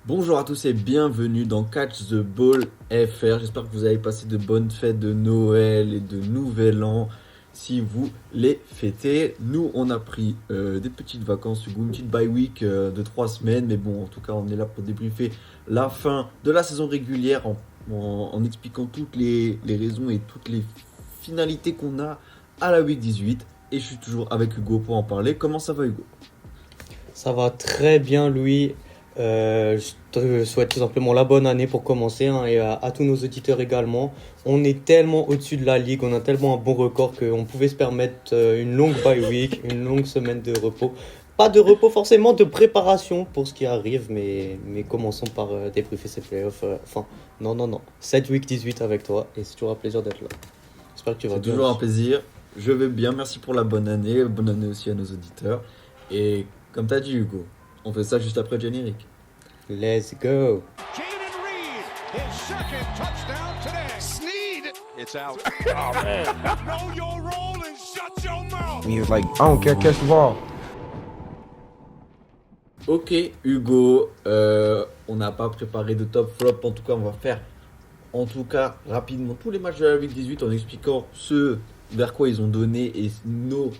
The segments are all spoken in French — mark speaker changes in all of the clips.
Speaker 1: Bonjour à tous et bienvenue dans Catch the Ball FR. J'espère que vous avez passé de bonnes fêtes de Noël et de Nouvel An si vous les fêtez. Nous, on a pris des petites vacances, une petite bye week de 3 semaines. Mais bon, en tout cas, on est là pour débriefer la fin de la saison régulière en expliquant toutes les raisons et toutes les finalités qu'on a à la week 18. Et je suis toujours avec Hugo pour en parler. Comment ça va, Hugo?
Speaker 2: Ça va très bien, Louis. Je te souhaite tout simplement la bonne année pour commencer, hein, et à tous nos auditeurs également. On est tellement au-dessus de la ligue, on a tellement un bon record qu'on pouvait se permettre une longue bye week, une longue semaine de repos. Pas de repos forcément, de préparation pour ce qui arrive, mais commençons par débriefer ces playoffs. Enfin, non. 7 week 18 avec toi et c'est toujours un plaisir d'être là. J'espère que tu vas
Speaker 1: C'est
Speaker 2: bien
Speaker 1: toujours un
Speaker 2: aussi.
Speaker 1: plaisir. Je vais bien. Merci pour la bonne année. Bonne année aussi à nos auditeurs. Et comme t'as dit, Hugo, on fait ça juste après le générique.
Speaker 2: Let's go!
Speaker 3: Jaden Reed, his second touchdown today. Sneed. It's out. Know your role and shut your mouth.
Speaker 4: He was like, I don't care, catch the ball.
Speaker 1: Ok, Hugo, on n'a pas préparé de top flop. En tout cas, on va faire rapidement tous les matchs de la Ligue 18 en expliquant ce vers quoi ils ont donné et nos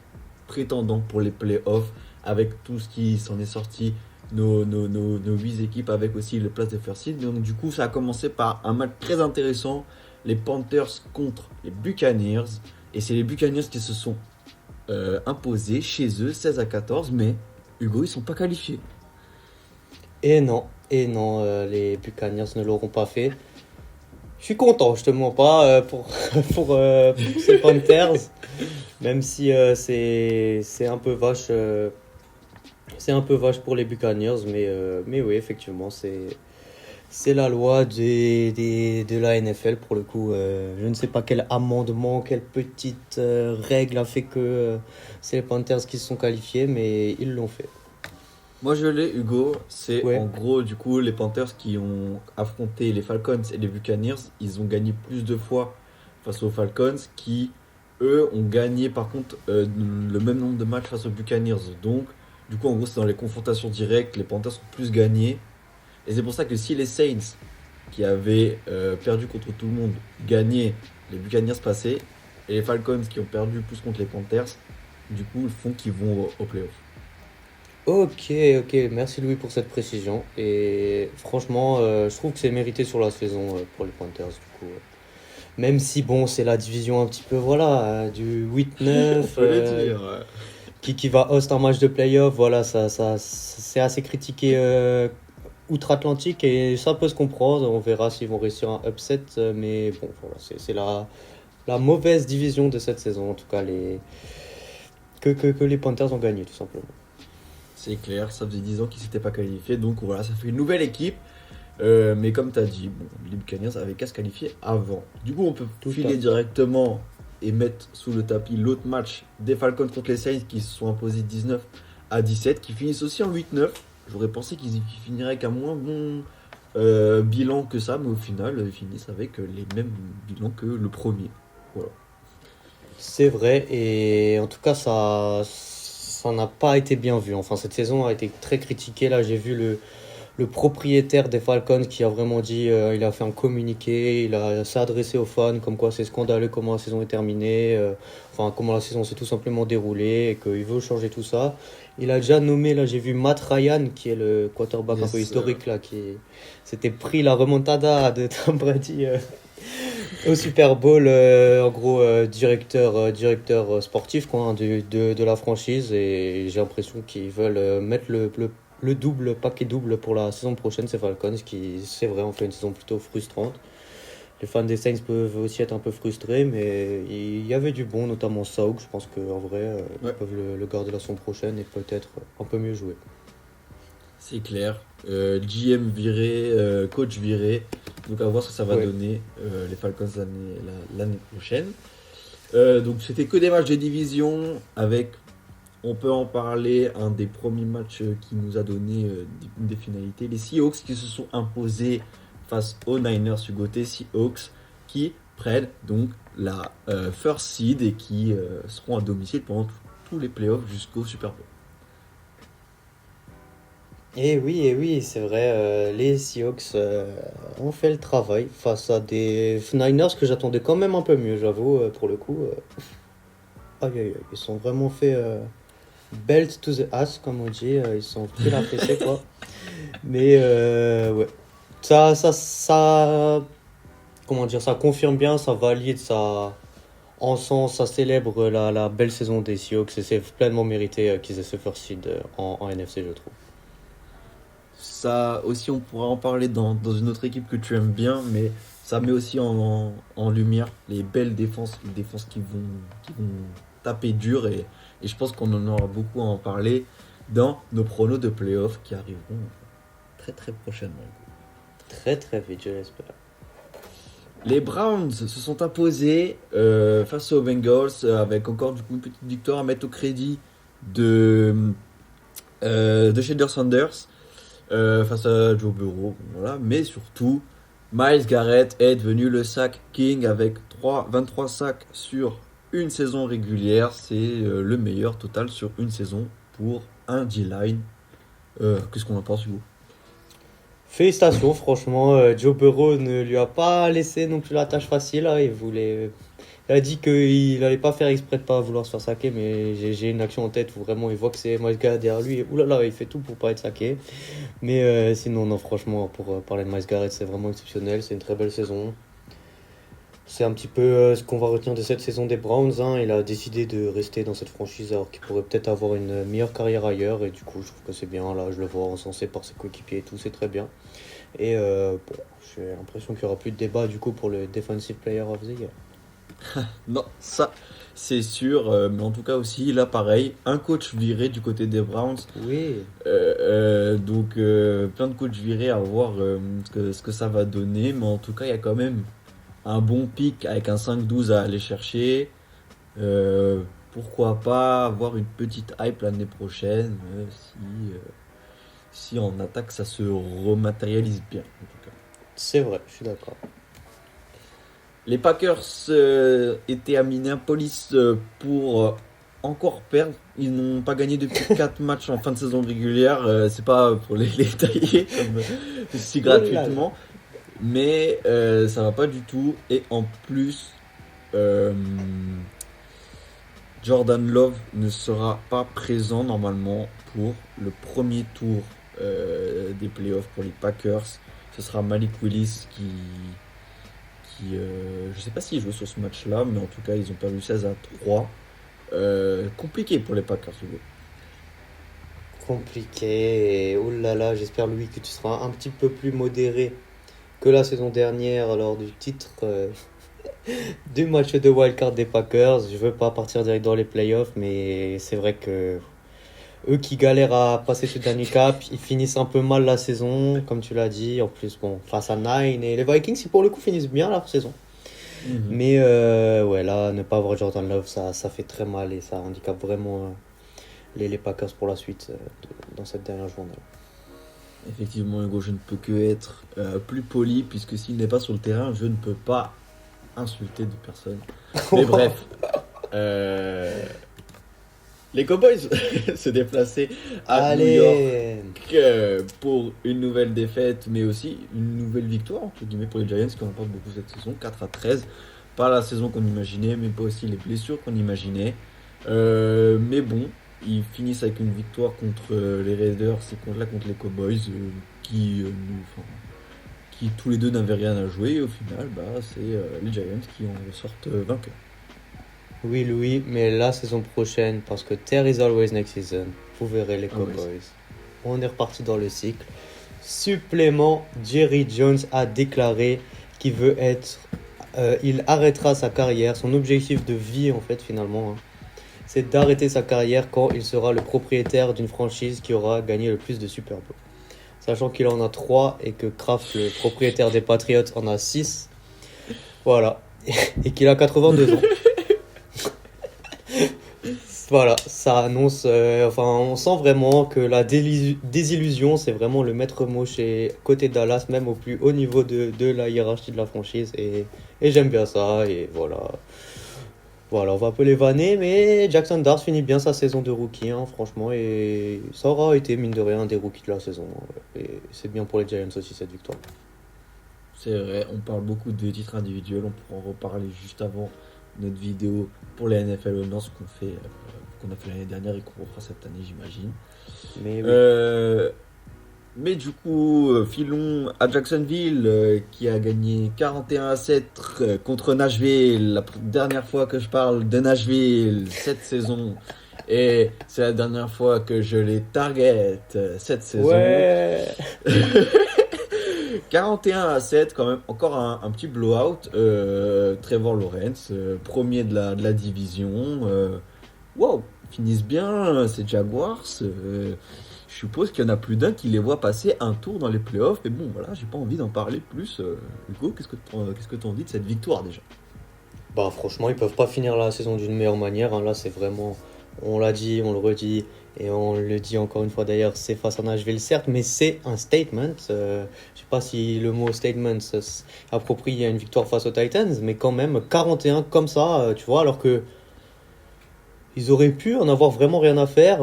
Speaker 1: prétendants pour les playoffs avec tout ce qui s'en est sorti, nos 8 équipes avec aussi le place des first seed. Donc du coup, ça a commencé par un match très intéressant, les Panthers contre les Buccaneers. Et c'est les Buccaneers qui se sont imposés chez eux 16-14, mais Hugo, ils sont pas qualifiés.
Speaker 2: Et non, les Buccaneers ne l'auront pas fait. Je suis content, je te mens pas, pour ces Panthers, même si c'est un peu vache, c'est un peu vache pour les Buccaneers, mais oui, effectivement, c'est la loi de la NFL pour le coup. Je ne sais pas quel amendement, quelle petite règle a fait que c'est les Panthers qui se sont qualifiés, mais ils l'ont fait.
Speaker 1: Moi je l'ai, Hugo, c'est
Speaker 2: Ouais.
Speaker 1: en gros du coup les Panthers qui ont affronté les Falcons et les Buccaneers, ils ont gagné plus de fois face aux Falcons qui eux ont gagné par contre le même nombre de matchs face aux Buccaneers. Donc du coup en gros c'est dans les confrontations directes, les Panthers ont plus gagné. Et c'est pour ça que si les Saints qui avaient perdu contre tout le monde gagnaient, les Buccaneers passaient, et les Falcons qui ont perdu plus contre les Panthers, du coup font qu'ils vont au playoff.
Speaker 2: Ok, merci Louis pour cette précision. Et franchement, je trouve que c'est mérité sur la saison pour les Panthers, du coup. Même si, bon, c'est la division un petit peu, voilà, du
Speaker 1: On
Speaker 2: 8-9,
Speaker 1: peut le dire. Ouais.
Speaker 2: qui va host un match de playoff, voilà, ça c'est assez critiqué outre-Atlantique et ça peut se comprendre. On verra s'ils vont réussir un upset, mais bon, voilà, c'est la mauvaise division de cette saison, en tout cas, que les Panthers ont gagné, tout simplement.
Speaker 1: C'est clair, ça faisait 10 ans qu'ils s'étaient pas qualifiés, donc voilà, ça fait une nouvelle équipe. Mais comme tu as dit, bon, les Buccaneers avaient qu'à se qualifier avant. Du coup, on peut
Speaker 2: Tout à
Speaker 1: filer
Speaker 2: fait.
Speaker 1: directement et mettre sous le tapis l'autre match des Falcons contre les Saints qui se sont imposés 19-17, qui finissent aussi en 8-9. J'aurais pensé qu'ils finiraient avec un moins bon bilan que ça, mais au final, ils finissent avec les mêmes bilans que le premier. Voilà.
Speaker 2: C'est vrai, et en tout cas, ça n'a pas été bien vu. Enfin, cette saison a été très critiquée. Là, j'ai vu le propriétaire des Falcons qui a vraiment dit, il a fait un communiqué, s'est adressé aux fans, comme quoi c'est scandaleux comment la saison est terminée, enfin, comment la saison s'est tout simplement déroulée, et qu'il veut changer tout ça. Il a déjà nommé, là, j'ai vu Matt Ryan, qui est le quarterback un peu
Speaker 1: Yes,
Speaker 2: historique, là, qui s'était pris la remontada de Tom Brady. Au Super Bowl, en gros, directeur sportif quoi, hein, de la franchise. Et j'ai l'impression qu'ils veulent mettre le double, paquet double pour la saison prochaine, ces Falcons, qui, c'est vrai, ont fait une saison plutôt frustrante. Les fans des Saints peuvent aussi être un peu frustrés, mais il y avait du bon, notamment Sauk. Je pense qu'en vrai, ils
Speaker 1: ouais.
Speaker 2: peuvent le garder la saison prochaine et peut-être un peu mieux jouer.
Speaker 1: C'est clair. GM viré, coach viré. Donc à voir ce que ça va
Speaker 2: Ouais.
Speaker 1: donner les Falcons l'année prochaine. Donc c'était que des matchs de division avec, on peut en parler, un des premiers matchs qui nous a donné des finalités. Les Seahawks qui se sont imposés face aux Niners du côté Seahawks qui prennent donc la first seed et qui seront à domicile pendant tous les playoffs jusqu'au Super Bowl.
Speaker 2: Et oui, c'est vrai, les Seahawks ont fait le travail face à des Niners que j'attendais quand même un peu mieux, j'avoue, pour le coup. Aïe, aïe, aïe, ils sont vraiment fait belt to the ass, comme on dit, ils sont pris la fessée, quoi. Mais ouais, ça, comment dire, ça confirme bien, ça valide, ça célèbre la belle saison des Seahawks et c'est pleinement mérité qu'ils aient ce first seed en NFC, je trouve.
Speaker 1: Ça aussi, on pourra en parler dans une autre équipe que tu aimes bien, mais ça met aussi en lumière les belles défenses, les défenses qui vont taper dur et je pense qu'on en aura beaucoup à en parler dans nos pronos de playoffs qui arriveront très très prochainement.
Speaker 2: Très très vite, je l'espère.
Speaker 1: Les Browns se sont imposés face aux Bengals avec encore du coup une petite victoire à mettre au crédit de Shedeur Sanders face à Joe Burrow. Voilà. Mais surtout, Myles Garrett est devenu le sack king avec 23 sacs sur une saison régulière. C'est le meilleur total sur une saison pour un D-line. Qu'est-ce qu'on en pense, Hugo?
Speaker 2: Félicitations, franchement, Joe Burrow ne lui a pas laissé non plus la tâche facile. Hein, il a dit qu'il n'allait pas faire exprès de pas vouloir se faire saquer, mais j'ai une action en tête où vraiment il voit que c'est Myles Garrett derrière lui et oulala, il fait tout pour pas être saqué. Mais sinon, non, franchement, pour parler de Myles Garrett, c'est vraiment exceptionnel, c'est une très belle saison. C'est un petit peu ce qu'on va retenir de cette saison des Browns. Hein. Il a décidé de rester dans cette franchise alors qu'il pourrait peut-être avoir une meilleure carrière ailleurs. Et du coup, je trouve que c'est bien. Là, je le vois encensé par ses coéquipiers et tout, c'est très bien. Et bon, j'ai l'impression qu'il n'y aura plus de débat du coup pour le Defensive Player of the Year.
Speaker 1: Non, ça c'est sûr. Mais en tout cas aussi, là pareil, un coach viré du côté des Browns.
Speaker 2: Oui,
Speaker 1: Donc plein de coachs virés à voir ce que ça va donner. Mais en tout cas, il y a quand même un bon pic avec un 5-12 à aller chercher. Pourquoi pas avoir une petite hype l'année prochaine si en attaque ça se rematérialise bien en tout cas.
Speaker 2: c'est vrai, je suis d'accord.
Speaker 1: Les Packers étaient à Minneapolis pour encore perdre. Ils n'ont pas gagné depuis 4 matchs en fin de saison régulière. C'est pas pour les tailler comme, si gratuitement. Mais ça va pas du tout. Et en plus, Jordan Love ne sera pas présent normalement pour le premier tour des playoffs pour les Packers. Ce sera Malik Willis qui je sais pas s'il joue sur ce match-là, mais en tout cas, ils ont perdu 16-3. Compliqué pour les Packers, Hugo.
Speaker 2: Compliqué. Et oh là là, j'espère Louis que tu seras un petit peu plus modéré que la saison dernière lors du titre du match de wildcard des Packers. Je veux pas partir direct dans les playoffs, mais c'est vrai que eux qui galèrent à passer ce dernier cap, ils finissent un peu mal la saison, comme tu l'as dit. En plus, bon, face à Nine et les Vikings, qui pour le coup finissent bien la saison. Mais ouais, là, ne pas avoir Jordan Love, ça fait très mal et ça handicape vraiment les Packers pour la suite dans cette dernière journée.
Speaker 1: Effectivement, Hugo, je ne peux que être plus poli, puisque s'il n'est pas sur le terrain, je ne peux pas insulter de personne. Mais bref, les Cowboys se déplaçaient à New York pour une nouvelle défaite, mais aussi une nouvelle victoire, entre guillemets, pour les Giants qui remportent beaucoup cette saison, 4-13. Pas la saison qu'on imaginait, mais pas aussi les blessures qu'on imaginait. Mais bon, ils finissent avec une victoire contre les Raiders et contre les Cowboys qui tous les deux n'avaient rien à jouer. Et au final, c'est les Giants qui en sortent vainqueurs.
Speaker 2: Oui, Louis, mais la saison prochaine, parce que there is always next season, vous verrez les Cowboys. On est reparti dans le cycle. Supplément, Jerry Jones a déclaré qu'il veut être... il arrêtera sa carrière, son objectif de vie en fait finalement, hein, c'est d'arrêter sa carrière quand il sera le propriétaire d'une franchise qui aura gagné le plus de Super Bowl. Sachant qu'il en a 3 et que Kraft, le propriétaire des Patriots, en a 6. Voilà. Et qu'il a 82 ans. Voilà, ça annonce... on sent vraiment que la désillusion, c'est vraiment le maître mot chez côté Dallas, même au plus haut niveau de la hiérarchie de la franchise. Et j'aime bien ça, et voilà. Voilà, on va un peu les vanner, mais Jackson Dart finit bien sa saison de rookie, hein, franchement, et ça aura été, mine de rien, un des rookies de la saison. Et c'est bien pour les Giants aussi, cette victoire.
Speaker 1: C'est vrai, on parle beaucoup de titres individuels, on pourra en reparler juste avant notre vidéo pour les NFL Honors qu'on a fait l'année dernière et qu'on refera cette année, j'imagine.
Speaker 2: Mais oui.
Speaker 1: Mais du coup, filons à Jacksonville qui a gagné 41-7 contre Nashville. La dernière fois que je parle de Nashville cette saison. Et c'est la dernière fois que je les target cette saison.
Speaker 2: Ouais.
Speaker 1: 41-7 quand même, encore un petit blowout. Trevor Lawrence, premier de la division. Wow, ils finissent bien ces Jaguars. Je suppose qu'il y en a plus d'un qui les voit passer un tour dans les playoffs. Mais bon, voilà, j'ai pas envie d'en parler plus. Hugo, qu'est-ce que t'en dis de cette victoire déjà?
Speaker 2: Bah franchement, ils peuvent pas finir la saison d'une meilleure manière, hein. Là, c'est vraiment, on l'a dit, on le redit, et on le dit encore une fois d'ailleurs, c'est face à Nashville, certes, mais c'est un statement. Je sais pas si le mot statement s'approprie à une victoire face aux Titans, mais quand même, 41 comme ça, tu vois, alors que ils auraient pu en avoir vraiment rien à faire.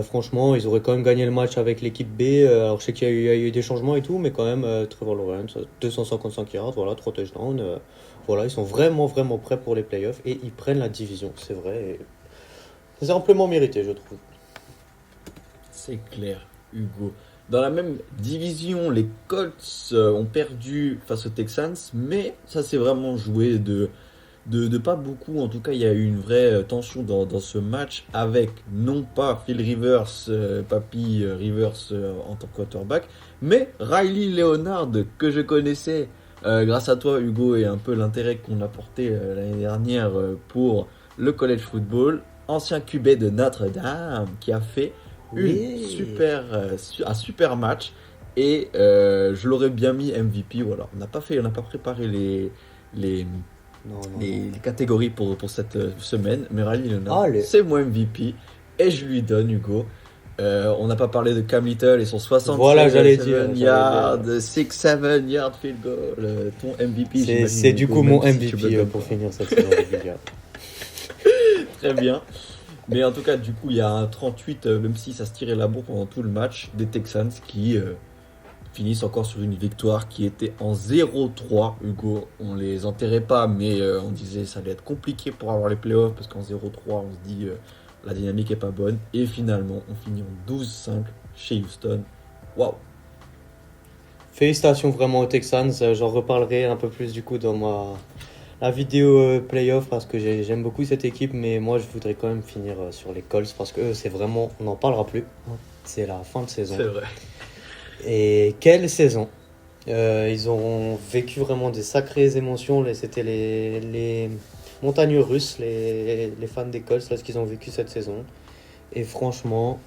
Speaker 2: Franchement, ils auraient quand même gagné le match avec l'équipe B. Alors, je sais qu'il y a eu des changements et tout, mais quand même, Trevor Lawrence, 255 yards, voilà, 3 touchdowns. Voilà, ils sont vraiment, vraiment prêts pour les playoffs et ils prennent la division, c'est vrai. Et c'est amplement mérité, je trouve.
Speaker 1: C'est clair, Hugo. Dans la même division, les Colts ont perdu face aux Texans, mais ça s'est vraiment joué de pas beaucoup. En tout cas, il y a eu une vraie tension dans ce match avec non pas Phil Rivers, Papy Rivers en tant que quarterback, mais Riley Leonard que je connaissais grâce à toi, Hugo, et un peu l'intérêt qu'on a porté l'année dernière pour le college football. Ancien QB de Notre-Dame qui a fait un super match et je l'aurais bien mis MVP. Voilà, on n'a pas préparé les catégories pour cette semaine, mais Riley Leonard, c'est mon MVP et je lui donne, Hugo. On n'a pas parlé de Cam Little et son 67
Speaker 2: voilà, j'allais dire,
Speaker 1: yards, 6-7 yard field goal. Ton MVP,
Speaker 2: c'est du coup mon MVP pour finir cette saison régulière.
Speaker 1: Très bien. Mais en tout cas, du coup, il y a un 38, même si ça se tirait la bourre pendant tout le match, des Texans qui finissent encore sur une victoire qui était en 0-3. Hugo, on les enterrait pas, mais on disait ça allait être compliqué pour avoir les playoffs parce qu'en 0-3, on se dit la dynamique est pas bonne. Et finalement, on finit en 12-5 chez Houston. Waouh!
Speaker 2: Félicitations vraiment aux Texans. J'en reparlerai un peu plus du coup dans la vidéo playoff parce que j'aime beaucoup cette équipe, mais moi je voudrais quand même finir sur les Colts parce que c'est vraiment, on n'en parlera plus. C'est la fin de saison.
Speaker 1: C'est vrai.
Speaker 2: Et quelle saison! Ils ont vécu vraiment des sacrées émotions. C'était les montagnes russes, les fans des Colts, là, ce qu'ils ont vécu cette saison. Et franchement,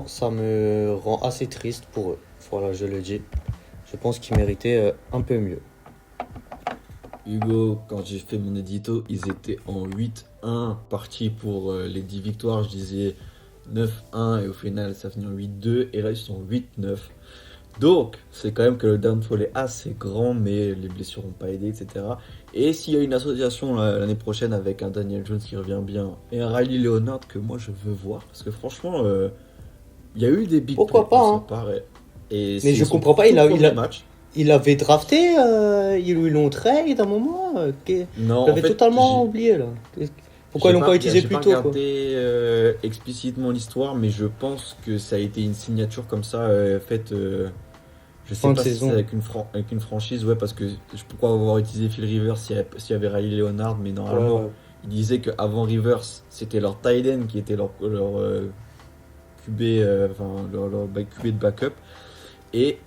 Speaker 2: ça me rend assez triste pour eux. Voilà, je le dis. Je pense qu'ils méritaient un peu mieux.
Speaker 1: Hugo, quand j'ai fait mon édito, ils étaient en 8-1 partis pour les 10 victoires. Je disais 9-1 et au final ça finit en 8-2 et là ils sont 8-9. Donc c'est quand même que le downfall est assez grand, mais les blessures n'ont pas aidé, etc. Et s'il y a une association l'année prochaine avec un Daniel Jones qui revient bien et un Riley Leonard que moi je veux voir, parce que franchement il y a eu des big
Speaker 2: pourquoi pas, hein.
Speaker 1: Ça paraît. Et
Speaker 2: mais je comprends pas, il avait drafté, ils lui l'ont trade à un moment.
Speaker 1: Non,
Speaker 2: j'avais totalement oublié là. Pourquoi ils l'ont pas utilisé plus tôt?
Speaker 1: J'ai pas regardé explicitement l'histoire, mais je pense que ça a été une signature comme ça faite. Je sais pas si c'est avec une franchise, ouais, parce que je pourrais avoir utilisé Phil Rivers s'il y avait Riley Leonard, mais normalement, ils disaient qu'avant Rivers, c'était leur tight end qui était leur QB, leur QB de backup. Et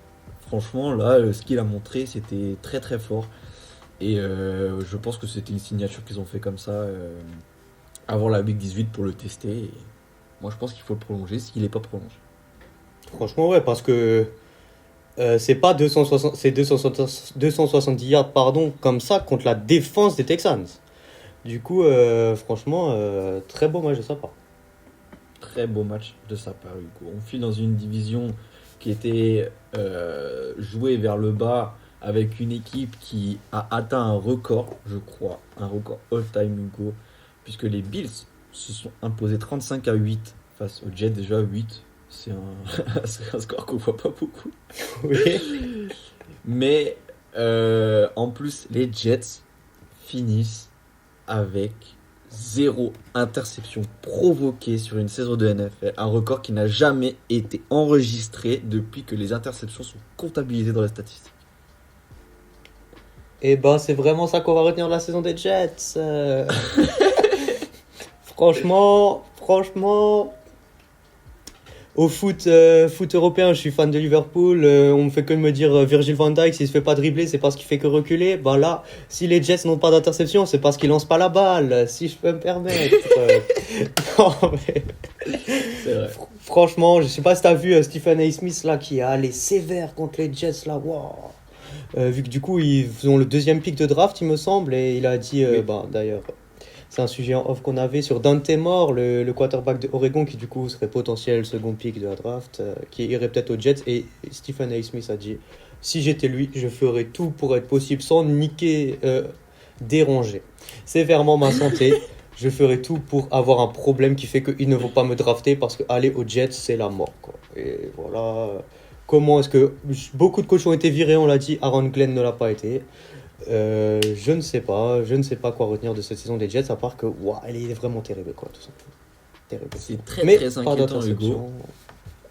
Speaker 1: franchement, là, ce qu'il a montré, c'était très très fort. Et je pense que c'était une signature qu'ils ont fait comme ça avant la Big 18 pour le tester. Et moi, je pense qu'il faut le prolonger s'il n'est pas prolongé.
Speaker 2: Franchement, ouais, parce que c'est pas 270 yards comme ça contre la défense des Texans. Du coup, franchement, très beau match de sa part.
Speaker 1: Très beau match de sa part, Hugo. On file dans une division qui était jouée vers le bas avec une équipe qui a atteint un record, je crois, un record all-time Hugo, puisque les Bills se sont imposés 35-8 face aux Jets. Déjà 8, c'est un, c'est un score qu'on voit pas beaucoup.
Speaker 2: Oui.
Speaker 1: Mais en plus, les Jets finissent avec 0 interception provoquée sur une saison de NFL, un record qui n'a jamais été enregistré depuis que les interceptions sont comptabilisées dans les statistiques.
Speaker 2: Et ben, c'est vraiment ça qu'on va retenir de la saison des Jets. Franchement, au foot européen, je suis fan de Liverpool. On me fait que me dire Virgil van Dijk, s'il se fait pas dribbler, c'est parce qu'il fait que reculer. Bah là, si les Jets n'ont pas d'interception, c'est parce qu'ils lancent pas la balle, si je peux me permettre. Non, mais
Speaker 1: C'est vrai.
Speaker 2: franchement, je sais pas si t'as vu Stephen A. Smith là qui a allé sévère contre les Jets là. Waouh. Vu que du coup ils ont le deuxième pick de draft, il me semble, et il a dit,
Speaker 1: Oui.
Speaker 2: bah d'ailleurs. C'est un sujet en off qu'on avait sur Dante Moore, le quarterback de Oregon, qui du coup serait potentiel second pick de la draft, qui irait peut-être aux Jets. Et Stephen A. Smith a dit, si j'étais lui, je ferais tout pour être possible sans niquer, déranger sévèrement ma santé. Je ferais tout pour avoir un problème qui fait qu'il ne vaut pas me drafter parce qu'aller aux Jets, c'est la mort, quoi. Et voilà. Comment est-ce que beaucoup de coachs ont été virés, on l'a dit, Aaron Glenn ne l'a pas été. Je ne sais pas quoi retenir de cette saison des Jets à part que elle est vraiment terrible, quoi, tout simplement. Terrible.
Speaker 1: C'est très
Speaker 2: Mais
Speaker 1: très
Speaker 2: pas
Speaker 1: inquiétant,
Speaker 2: d'interception.
Speaker 1: Hugo.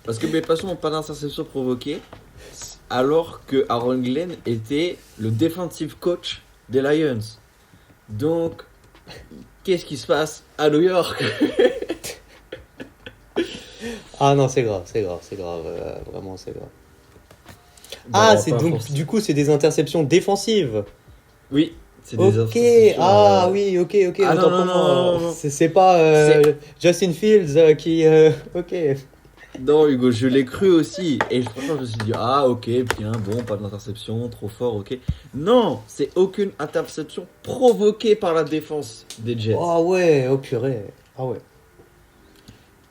Speaker 1: Parce que mes patients n'ont pas d'interception provoquée, alors que Aaron Glenn était le defensive coach des Lions. Donc, qu'est-ce qui se passe à New York?
Speaker 2: Ah non, c'est grave, vraiment c'est grave.
Speaker 1: Bon,
Speaker 2: C'est
Speaker 1: pas
Speaker 2: donc
Speaker 1: forcément.
Speaker 2: du coup c'est des interceptions défensives.
Speaker 1: Oui, c'est des
Speaker 2: Ok,
Speaker 1: interceptions,
Speaker 2: oui, ok,
Speaker 1: Ah,
Speaker 2: autant
Speaker 1: non,
Speaker 2: pour
Speaker 1: non,
Speaker 2: moi.
Speaker 1: non, non.
Speaker 2: C'est pas Justin Fields qui ok.
Speaker 1: Non, Hugo, je l'ai cru aussi. Et franchement, je me suis dit, ah, ok, bien, bon, pas d'interception, trop fort, ok. Non, c'est aucune interception provoquée par la défense des Jets.
Speaker 2: Ah ouais, oh purée. Ah ouais.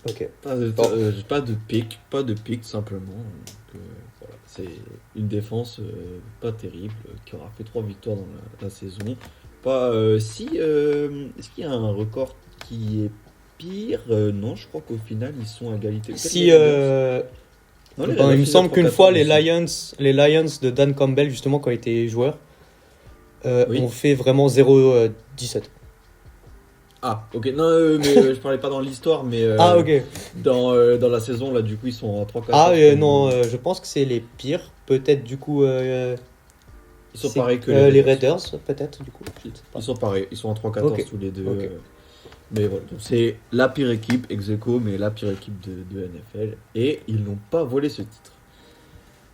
Speaker 2: Ok.
Speaker 1: Pas de pic, tout simplement. Donc, voilà, c'est une défense pas terrible, qui aura fait 3 victoires dans la saison. Pas, est-ce qu'il y a un record qui est pire? Non, je crois qu'au final, ils sont à égalité. Peut-être
Speaker 2: Si
Speaker 1: les Raiders. Non, les Raiders,
Speaker 2: il me
Speaker 1: ils
Speaker 2: semble
Speaker 1: ont
Speaker 2: qu'une
Speaker 1: 3-14
Speaker 2: fois
Speaker 1: aussi.
Speaker 2: les Lions de Dan Campbell justement quand il était joueur
Speaker 1: Oui.
Speaker 2: ont fait vraiment 0-17.
Speaker 1: Ah, ok. Non, mais je parlais pas dans l'histoire, mais
Speaker 2: Ah ok.
Speaker 1: dans la saison, là, du coup, ils sont en 3-14.
Speaker 2: Ah non, je pense que c'est les pires. Peut-être du coup.
Speaker 1: Ils sont
Speaker 2: c'est,
Speaker 1: pareils que
Speaker 2: les
Speaker 1: Raiders.
Speaker 2: Raiders, peut-être du coup. Je sais pas.
Speaker 1: Ils sont pareils, ils sont en 3-14
Speaker 2: Ok.
Speaker 1: tous les deux.
Speaker 2: Ok.
Speaker 1: Mais voilà, donc c'est la pire équipe, ex aequo, mais la pire équipe de NFL. Et ils n'ont pas volé ce titre.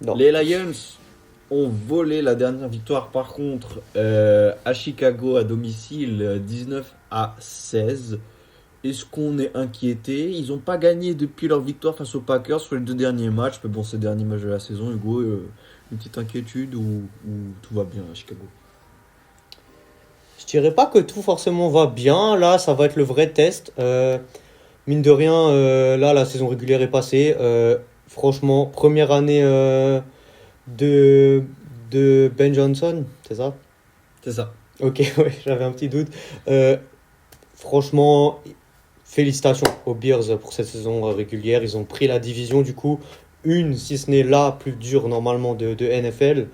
Speaker 2: Non.
Speaker 1: Les Lions ont volé la dernière victoire, par contre, à Chicago, à domicile, 19-16. Est-ce qu'on est inquiété? Ils n'ont pas gagné depuis leur victoire face aux Packers sur les 2 derniers matchs. Mais bon, c'est le dernier match de la saison, Hugo. Une petite inquiétude ou tout va bien à Chicago?
Speaker 2: Je dirais pas que tout forcément va bien. Là, ça va être le vrai test. Mine de rien, là, la saison régulière est passée. Franchement, première année de Ben Johnson, c'est ça?
Speaker 1: C'est ça.
Speaker 2: Ok, ouais, j'avais un petit doute. Franchement, félicitations aux Bears pour cette saison régulière. Ils ont pris la division, du coup, si ce n'est la plus dure normalement de NFL.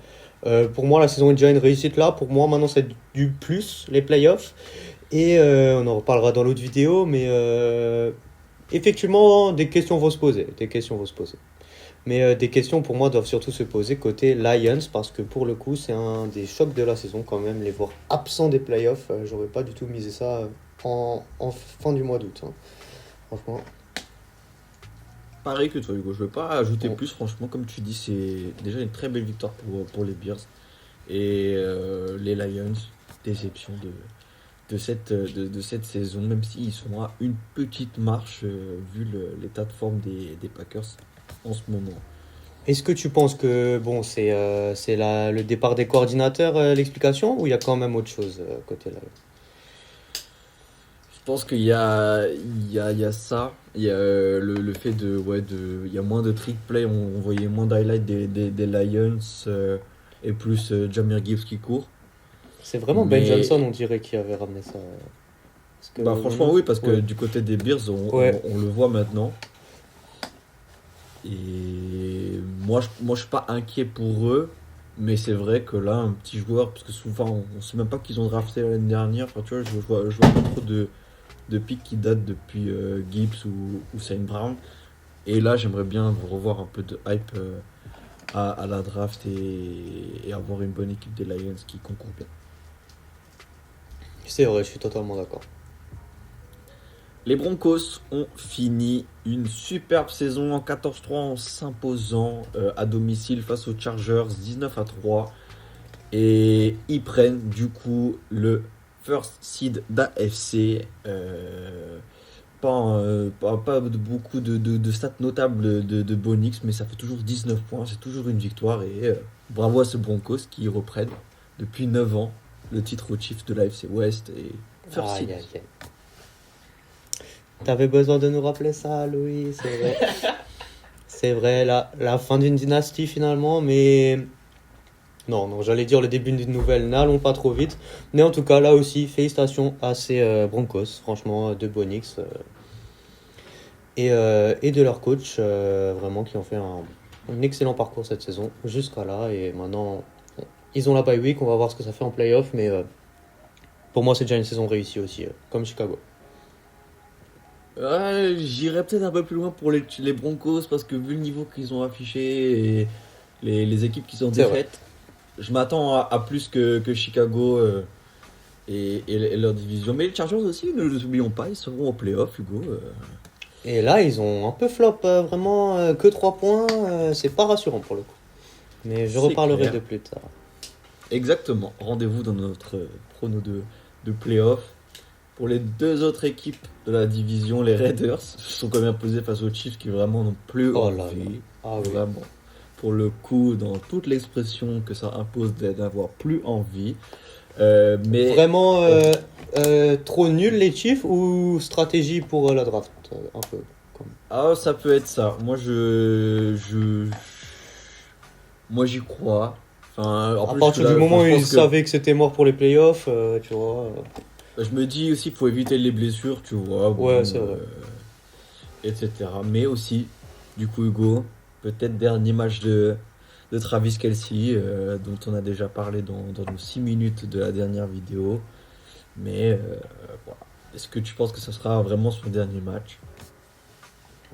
Speaker 2: Pour moi, la saison est déjà une réussite là. Pour moi, maintenant, c'est du plus, les playoffs. Et on en reparlera dans l'autre vidéo, mais effectivement, des questions vont se poser. Mais des questions, pour moi, doivent surtout se poser côté Lions, parce que pour le coup, c'est un des chocs de la saison quand même. Les voir absents des playoffs, j'aurais pas du tout misé ça en fin du mois d'août. Hein. Franchement.
Speaker 1: Pareil que toi, Hugo. Je ne veux pas ajouter
Speaker 2: Bon.
Speaker 1: plus. Franchement, comme tu dis, c'est déjà une très belle victoire pour les Bears. Et les Lions, déception de cette saison, même s'ils sont à une petite marche vu l'état de forme des Packers en ce moment.
Speaker 2: Est-ce que tu penses que bon, c'est le départ des coordinateurs l'explication, ou il y a quand même autre chose côté Lions?
Speaker 1: Je pense qu'il y a ça, il y a le fait il y a moins de trick play, on voyait moins d'highlights des Lions, et plus Jahmyr Gibbs qui court.
Speaker 2: C'est vraiment Ben
Speaker 1: Mais-
Speaker 2: Johnson, on dirait, qui avait ramené ça. Parce que
Speaker 1: Franchement, oui, parce que
Speaker 2: ouais.
Speaker 1: du côté des Bears,
Speaker 2: Ouais.
Speaker 1: on le voit maintenant. Et moi, je suis pas inquiet pour eux, mais c'est vrai que là, un petit joueur, parce que souvent, on sait même pas qu'ils ont drafté l'année dernière. Enfin, tu vois, je vois pas trop de pics qui datent depuis Gibbs ou Saint Brown. Et là, j'aimerais bien revoir un peu de hype à la draft et avoir une bonne équipe des Lions qui concourt bien.
Speaker 2: C'est vrai, je suis totalement d'accord.
Speaker 1: Les Broncos ont fini une superbe saison en 14-3 en s'imposant à domicile face aux Chargers 19-3 et ils prennent du coup le first seed d'AFC. Pas beaucoup de stats notables de Bonix, mais ça fait toujours 19 points, c'est toujours une victoire et bravo à ce Broncos qui reprennent depuis 9 ans le titre au Chiefs de l'AFC West et first seed.
Speaker 2: Aïe, aïe, aïe. T'avais besoin de nous rappeler ça, Louis, c'est vrai. C'est vrai, la fin d'une dynastie finalement, mais... Non, j'allais dire le début d'une nouvelle, n'allons pas trop vite. Mais en tout cas, là aussi, félicitations à ces Broncos, franchement, de Bonix. Et de leur coach, vraiment, qui ont fait un excellent parcours cette saison, jusqu'à là. Et maintenant, ils ont la bye week, on va voir ce que ça fait en playoff, mais pour moi, c'est déjà une saison réussie aussi, comme Chicago.
Speaker 1: Ouais, j'irais peut-être un peu plus loin pour les Broncos parce que vu le niveau qu'ils ont affiché et les équipes qui sont
Speaker 2: C'est vrai.
Speaker 1: défaites, je m'attends à plus que Chicago et leur division. Mais les Chargers aussi, ne les oublions pas, ils seront au playoff, Hugo.
Speaker 2: Et là, ils ont un peu flop, vraiment, que 3 points, c'est pas rassurant pour le coup. Mais je
Speaker 1: C'est
Speaker 2: reparlerai
Speaker 1: clair.
Speaker 2: de plus tard.
Speaker 1: Exactement. Rendez-vous dans notre prono de playoff. Pour les deux autres équipes de la division, les Raiders se sont quand même imposés face aux Chiefs qui vraiment n'ont plus
Speaker 2: Oh
Speaker 1: envie.
Speaker 2: là là. Ah oui.
Speaker 1: Vraiment. Pour le coup, dans toute l'expression que ça impose d'avoir plus envie. Mais
Speaker 2: Vraiment trop nul les Chiefs ou stratégie pour la draft un peu comme...
Speaker 1: ça peut être ça. Moi, j'y crois. Enfin, en
Speaker 2: À
Speaker 1: plus,
Speaker 2: partir
Speaker 1: là,
Speaker 2: du moment où
Speaker 1: je
Speaker 2: ils
Speaker 1: pense que-
Speaker 2: savaient que c'était mort pour les playoffs, tu vois.
Speaker 1: je me dis aussi qu'il faut éviter les blessures, tu vois.
Speaker 2: Ouais, c'est vrai.
Speaker 1: Etc. Mais aussi, du coup, Hugo, peut-être dernier match de Travis Kelce, dont on a déjà parlé dans nos 6 minutes de la dernière vidéo. Mais voilà. Est-ce que tu penses que ce sera vraiment son dernier match?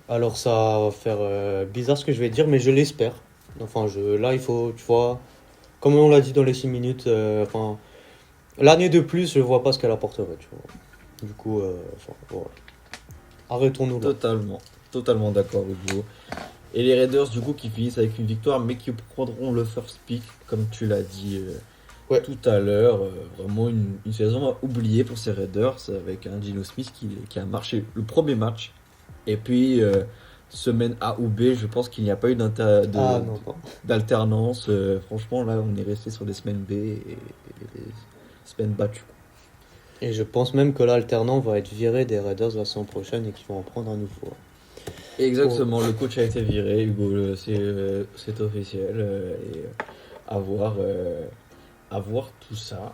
Speaker 2: Alors ça va faire bizarre ce que je vais dire, mais je l'espère. Enfin, là, il faut, tu vois, comme on l'a dit dans les 6 minutes, enfin, l'année de plus, je vois pas ce qu'elle apporterait, tu vois. Du coup, enfin, voilà. Arrêtons-nous là.
Speaker 1: Totalement d'accord, Hugo. Et les Raiders, du coup, qui finissent avec une victoire, mais qui prendront le first pick, comme tu l'as dit
Speaker 2: Ouais.
Speaker 1: tout à l'heure. Vraiment une saison à oublier pour ces Raiders, avec un Geno Smith qui a marché le premier match. Et puis, semaine A ou B, je pense qu'il n'y a pas eu
Speaker 2: Ah non, pas.
Speaker 1: d'alternance. Franchement, là, on est resté sur des semaines B et des semaines battues.
Speaker 2: Et je pense même que l'alternant va être viré des Raiders la saison prochaine et qu'ils vont en prendre un nouveau.
Speaker 1: Exactement, le coach a été viré, Hugo, c'est officiel. Et à voir tout ça.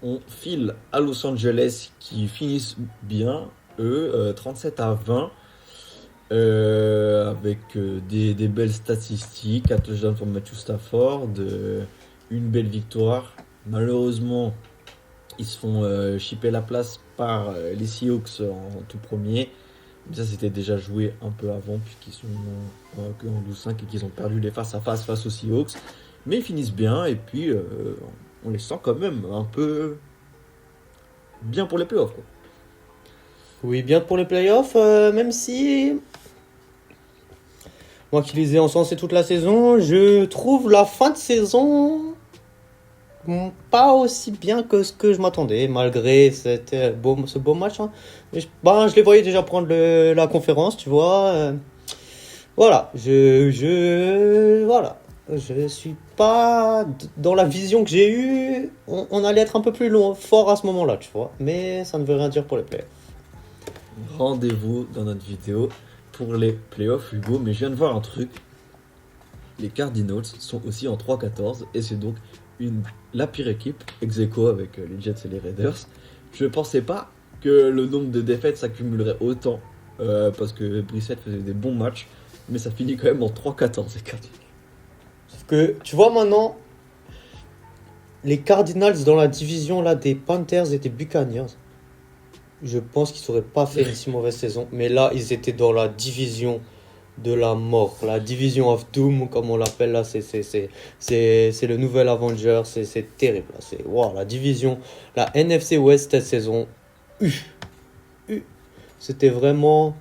Speaker 1: On file à Los Angeles qui finissent bien, eux, 37-20, avec des belles statistiques, 4 touchdowns pour Matthew Stafford, une belle victoire. Malheureusement, ils se font chipper la place par les Seahawks en tout premier. Mais ça, c'était déjà joué un peu avant, puisqu'ils sont que en 12-5 et qu'ils ont perdu les face-à-face aux Seahawks. Mais ils finissent bien, et puis on les sent quand même un peu bien pour les playoffs, quoi.
Speaker 2: Oui, bien pour les playoffs, même si... Moi qui les ai encensés toute la saison, je trouve la fin de saison pas aussi bien que ce que je m'attendais, malgré ce beau match. Hein. Mais je les voyais déjà prendre la conférence, tu vois. Voilà, voilà. Je suis pas dans la vision que j'ai eue. On allait être un peu plus fort à ce moment-là, tu vois. Mais ça ne veut rien dire pour les playoffs.
Speaker 1: Rendez-vous dans notre vidéo pour les playoffs, Hugo. Mais je viens de voir un truc. les Cardinals sont aussi en 3-14 et c'est donc la pire équipe, ex aequo avec les Jets et les Raiders. Je ne pensais pas que le nombre de défaites s'accumulerait autant parce que Brissett faisait des bons matchs, mais ça finit quand même en 3-14 les Cardinals.
Speaker 2: Sauf que, tu vois maintenant, les Cardinals dans la division là, des Panthers et des Buccaneers, je pense qu'ils n'auraient pas fait une si mauvaise saison. Mais là, ils étaient dans la division de la mort, la division of Doom, comme on l'appelle là. C'est le nouvel Avenger, c'est terrible. Là. Wow, la division, la NFC West cette saison, c'était vraiment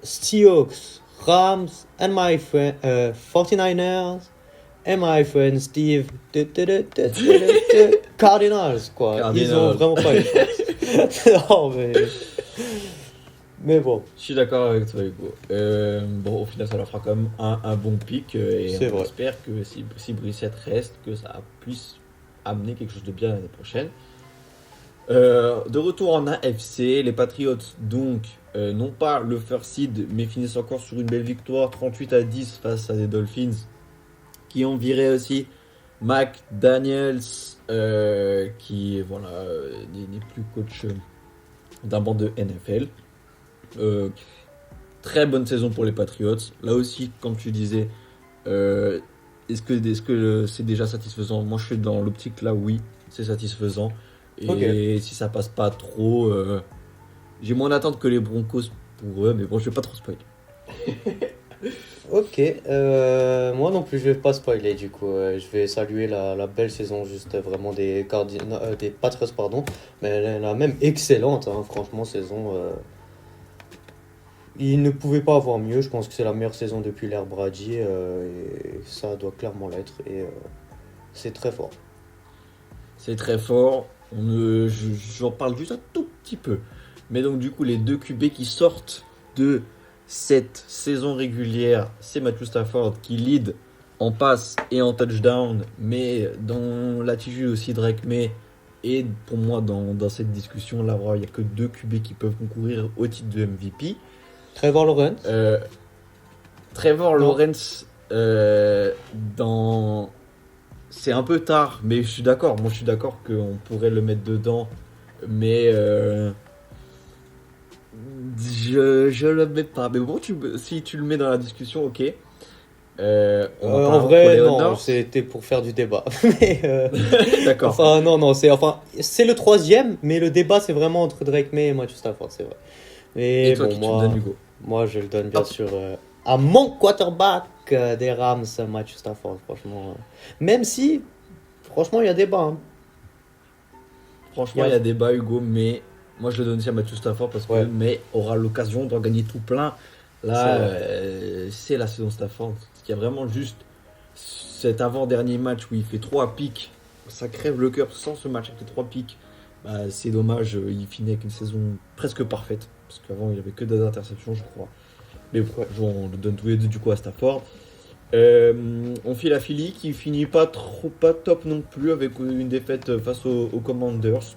Speaker 2: Seahawks, Rams, and my friend, 49ers. And my friend Steve, Cardinals, quoi.
Speaker 1: Cardinals.
Speaker 2: Ils ont vraiment pas eu de chance. Non, mais bon.
Speaker 1: Je suis d'accord avec toi, Hugo. Bon, au final, ça leur fera quand même un bon pic et
Speaker 2: C'est
Speaker 1: on
Speaker 2: vrai.
Speaker 1: espère que si Brissett reste, que ça puisse amener quelque chose de bien l'année prochaine. De retour en AFC, les Patriots donc non pas le first seed, mais finissent encore sur une belle victoire 38-10 face à des Dolphins qui ont viré aussi McDaniels qui voilà n'est plus coach d'un banc de NFL. Très bonne saison pour les Patriots. Là aussi, comme tu disais, est-ce que c'est déjà satisfaisant? Moi, je suis dans l'optique là, oui, c'est satisfaisant. Et
Speaker 2: Ok.
Speaker 1: si ça passe pas trop, j'ai moins d'attente que les Broncos pour eux, mais bon, je vais pas trop spoiler.
Speaker 2: Ok, moi non plus je vais pas spoiler du coup, je vais saluer la belle saison juste vraiment des Patriots pardon, mais la même excellente, hein, franchement saison, ils ne pouvaient pas avoir mieux, je pense que c'est la meilleure saison depuis l'ère Brady et ça doit clairement l'être et c'est très fort.
Speaker 1: C'est très fort. J'en parle juste un tout petit peu. Mais donc du coup, les deux QB qui sortent de cette saison régulière, c'est Matthew Stafford qui lead en passe et en touchdown, mais dans l'attitude aussi Drake May. Et pour moi, dans cette discussion-là, il n'y a que deux QB qui peuvent concourir au titre de MVP.
Speaker 2: Trevor Lawrence,
Speaker 1: Trevor
Speaker 2: Non.
Speaker 1: Lawrence, c'est un peu tard, mais je suis d'accord. Moi, je suis d'accord qu'on pourrait le mettre dedans, mais je le mets pas. Mais bon, si tu le mets dans la discussion, ok. On va pas
Speaker 2: en
Speaker 1: pour
Speaker 2: vrai
Speaker 1: les
Speaker 2: non,
Speaker 1: Honors.
Speaker 2: c'était pour faire du débat, mais
Speaker 1: D'accord.
Speaker 2: enfin non, c'est le troisième, mais le débat c'est vraiment entre Drake May et Matthew Stafford, c'est vrai. Mais
Speaker 1: Et toi,
Speaker 2: bon,
Speaker 1: qui tu
Speaker 2: moi,
Speaker 1: me donnes, Hugo?
Speaker 2: moi, je le donne bien
Speaker 1: Hop.
Speaker 2: sûr à mon quarterback des Rams, Matthew Stafford, franchement. Même si, franchement, il y a débat. Hein.
Speaker 1: Franchement, il y a débat, Hugo, mais moi, je le donne aussi à Matthew Stafford parce que
Speaker 2: Ouais.
Speaker 1: mais aura l'occasion d'en gagner tout plein.
Speaker 2: C'est
Speaker 1: Là,
Speaker 2: vrai.
Speaker 1: c'est la saison Stafford. Il y a vraiment juste cet avant-dernier match où il fait 3 pics. Ça crève le cœur sans ce match avec les 3 pics. Bah, c'est dommage, il finit avec une saison presque parfaite. Parce qu'avant, il n'y avait que des interceptions, je crois. Mais bon, on le donne tous les deux du coup à Stafford. On file à Philly qui finit pas top non plus avec une défaite face aux Commanders.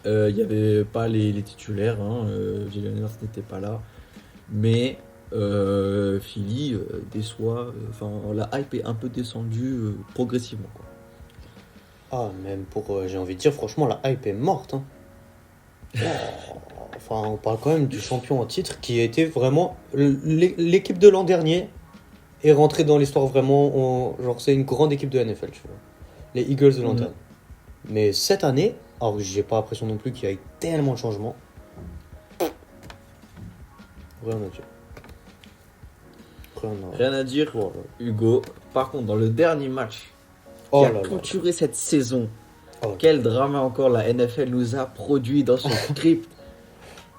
Speaker 1: Il n'y avait pas les titulaires, hein. Jalen Hurts n'était pas là. Mais Philly déçoit. Enfin, la hype est un peu descendue progressivement, quoi.
Speaker 2: Ah, même pour, j'ai envie de dire, franchement, la hype est morte. Hein. Enfin, on parle quand même du champion en titre qui a été vraiment l'équipe de l'an dernier est rentrée dans l'histoire vraiment. Genre, c'est une grande équipe de NFL, tu vois. Les Eagles de l'an dernier. Mais cette année, alors que j'ai pas l'impression non plus qu'il y ait tellement de changements. Rien à dire.
Speaker 1: Rien à dire,
Speaker 2: Oh
Speaker 1: Hugo. Par contre, dans le dernier match
Speaker 2: là
Speaker 1: qui a
Speaker 2: là.
Speaker 1: clôturé cette saison,
Speaker 2: Oh.
Speaker 1: quel drama encore la NFL nous a produit dans son script.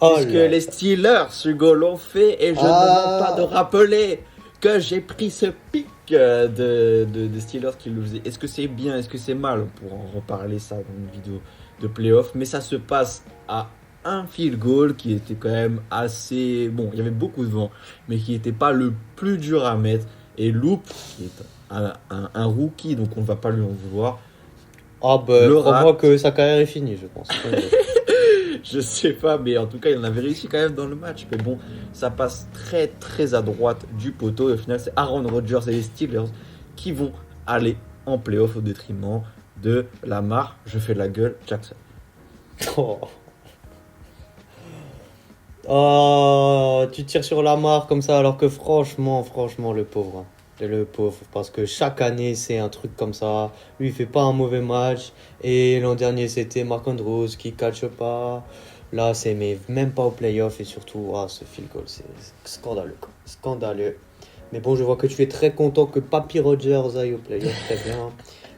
Speaker 2: Oh
Speaker 1: Puisque
Speaker 2: là.
Speaker 1: les Steelers, Hugo, l'ont fait et je ne manque pas de rappeler que j'ai pris ce pic de Steelers qui le faisait. Est-ce que c'est bien, est-ce que c'est mal? On pourra en reparler ça dans une vidéo de playoff, mais ça se passe à un field goal qui était quand même assez... Bon, il y avait beaucoup de vent, mais qui n'était pas le plus dur à mettre. Et Loop, qui est un rookie, donc on ne va pas lui en vouloir.
Speaker 2: Ah bah,
Speaker 1: Le
Speaker 2: crois-moi
Speaker 1: rat.
Speaker 2: que sa carrière est finie, je pense.
Speaker 1: Je sais pas, mais en tout cas, il en avait réussi quand même dans le match. Mais bon, ça passe très très à droite du poteau. Et au final, c'est Aaron Rodgers et les Steelers qui vont aller en playoff au détriment de Lamar, je fais de la gueule, Jackson.
Speaker 2: Oh. Oh, tu tires sur Lamar comme ça alors que franchement, le pauvre. Le pauvre, parce que chaque année c'est un truc comme ça. Lui il fait pas un mauvais match. Et l'an dernier c'était Mark Andrews qui catche pas. Là c'est même pas au playoff et surtout ce field goal c'est scandaleux quoi. Scandaleux. Mais bon, je vois que tu es très content que Papy Rogers aille au playoff, très bien.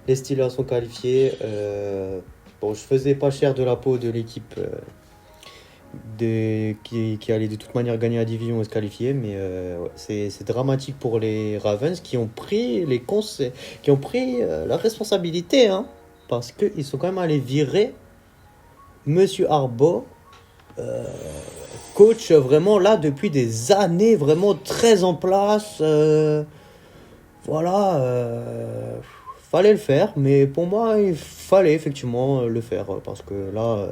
Speaker 2: Les Steelers sont qualifiés. Bon, je faisais pas cher de la peau de l'équipe qui allait de toute manière gagner la division et se qualifier, mais ouais, c'est dramatique pour les Ravens qui ont pris la responsabilité, hein, parce qu'ils sont quand même allés virer Monsieur Harbaugh, coach vraiment là depuis des années, vraiment très en place. Fallait le faire, mais pour moi il fallait effectivement le faire parce que là.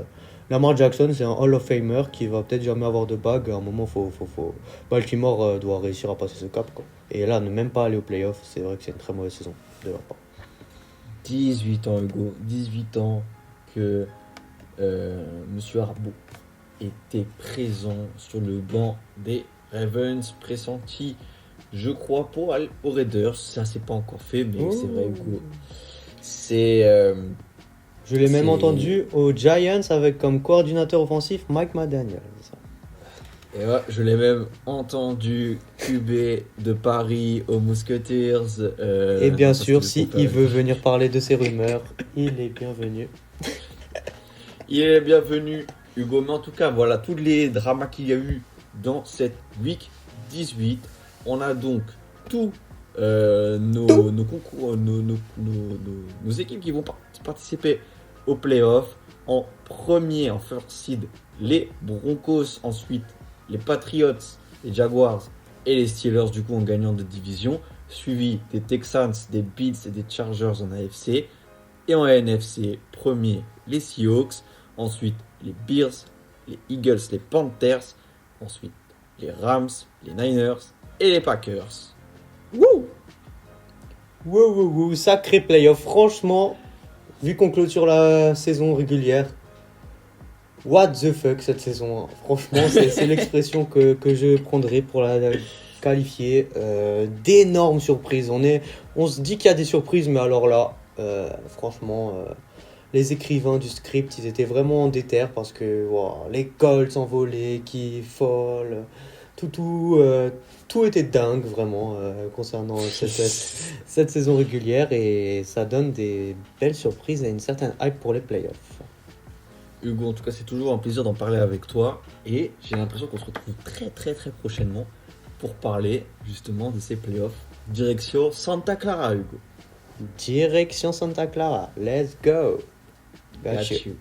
Speaker 2: Lamar Jackson, c'est un Hall of Famer qui va peut-être jamais avoir de bague. À un moment, faut... Baltimore doit réussir à passer ce cap, quoi. Et là, ne même pas aller au playoff, c'est vrai que c'est une très mauvaise saison de leur part.
Speaker 1: 18 ans, Hugo. 18 ans que Monsieur Harbaugh était présent sur le banc des Ravens, pressenti, je crois, pour aller aux Raiders. Ça, c'est pas encore fait, mais c'est vrai, Hugo.
Speaker 2: Je l'ai même entendu aux Giants avec comme coordinateur offensif Mike McDaniel.
Speaker 1: Et ouais, je l'ai même entendu QB de Paris aux Musketeers.
Speaker 2: Et bien sûr, il veut venir parler de ces rumeurs, il est bienvenu.
Speaker 1: Il est bienvenu, Hugo. Mais en tout cas, voilà tous les dramas qu'il y a eu dans cette Week 18. On a donc tous nos concours, nos équipes qui vont participer au playoff. En premier, en first seed, les Broncos. Ensuite, les Patriots, les Jaguars et les Steelers, du coup, en gagnant de division. Suivi des Texans, des Bills et des Chargers en AFC. Et en NFC, premier, les Seahawks. Ensuite, les Bears, les Eagles, les Panthers. Ensuite, les Rams, les Niners et les Packers.
Speaker 2: Wouh, sacré playoff. Franchement, vu qu'on clôture la saison régulière, what the fuck cette saison. Franchement, c'est l'expression que je prendrai pour la qualifier. D'énormes surprises. On se dit qu'il y a des surprises, mais alors là, franchement, les écrivains du script, ils étaient vraiment en déter parce que les Colts envolés, qui folle, tout était dingue vraiment concernant cette saison régulière et ça donne des belles surprises et une certaine hype pour les playoffs.
Speaker 1: Hugo, en tout cas, c'est toujours un plaisir d'en parler avec toi et j'ai l'impression qu'on se retrouve très très très prochainement pour parler justement de ces playoffs. Direction Santa Clara, Hugo.
Speaker 2: Direction Santa Clara, let's go. Got you.